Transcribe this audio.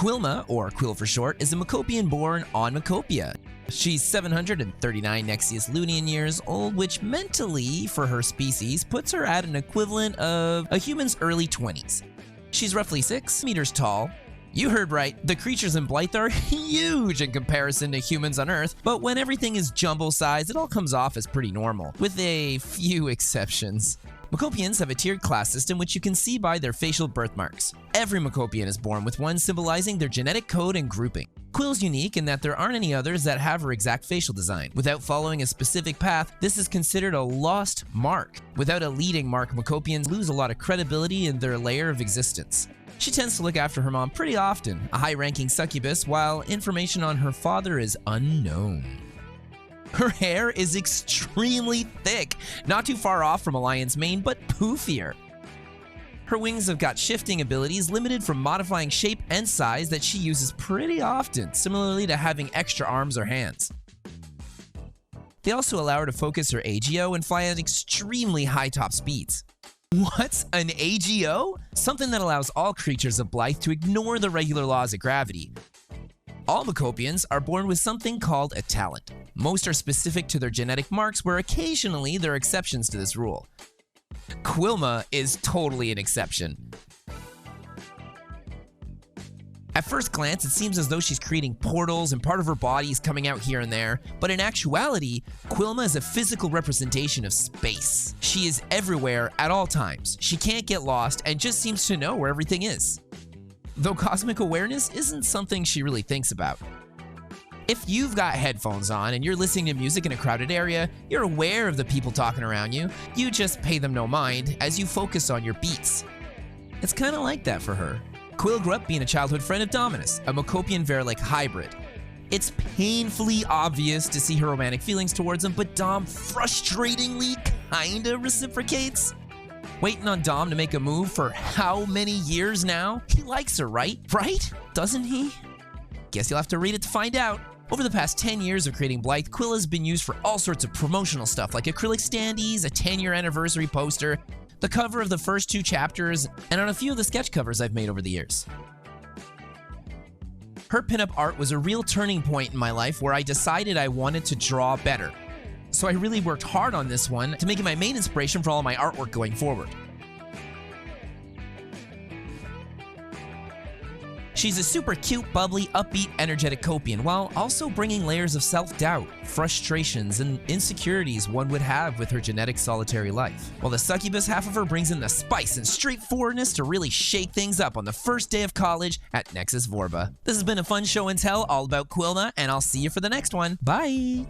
Quilma, or Quil for short, is a Makopian born on Makopya. She's 739 Nexius Lunian years old, which mentally, for her species, puts her at an equivalent of a human's early 20s. She's roughly 6 meters tall. You heard right, the creatures in Blithe are huge in comparison to humans on Earth, but when everything is jumbo-sized, it all comes off as pretty normal, with a few exceptions. Makopians have a tiered class system, which you can see by their facial birthmarks. Every Makopian is born with one symbolizing their genetic code and grouping. Quil's unique in that there aren't any others that have her exact facial design. Without following a specific path, this is considered a lost mark. Without a leading mark, Makopians lose a lot of credibility in their layer of existence. She tends to look after her mom pretty often, a high-ranking succubus, while information on her father is unknown. Her hair is extremely thick, not too far off from a lion's mane, but poofier. Her wings have got shifting abilities limited from modifying shape and size that she uses pretty often, similarly to having extra arms or hands. They also allow her to focus her AGO and fly at extremely high top speeds. What's an AGO? Something that allows all creatures of Blithe to ignore the regular laws of gravity. All Makopians are born with something called a talent. Most are specific to their genetic marks, where occasionally there are exceptions to this rule. Quilma is totally an exception. At first glance, it seems as though she's creating portals and part of her body is coming out here and there, but in actuality, Quilma is a physical representation of space. She is everywhere at all times. She can't get lost and just seems to know where everything is. Though cosmic awareness isn't something she really thinks about. If you've got headphones on and you're listening to music in a crowded area, you're aware of the people talking around you. You just pay them no mind as you focus on your beats. It's kind of like that for her. Quil grew up being a childhood friend of Dominus, a Makopian Verilic hybrid. It's painfully obvious to see her romantic feelings towards him, but Dom frustratingly kinda reciprocates. Waiting on Dom to make a move for how many years now? He likes her, right? Right? Doesn't he? Guess you'll have to read it to find out. Over the past 10 years of creating Blithe, Quil has been used for all sorts of promotional stuff like acrylic standees, a 10-year anniversary poster, the cover of the first 2 chapters, and on a few of the sketch covers I've made over the years. Her pinup art was a real turning point in my life where I decided I wanted to draw better. So I really worked hard on this one to make it my main inspiration for all my artwork going forward. She's a super cute, bubbly, upbeat, energetic Copian, while also bringing layers of self-doubt, frustrations, and insecurities one would have with her genetic solitary life. While the succubus half of her brings in the spice and straightforwardness to really shake things up on the first day of college at Nexus Vorba. This has been a fun show and tell all about Quilma, and I'll see you for the next one. Bye!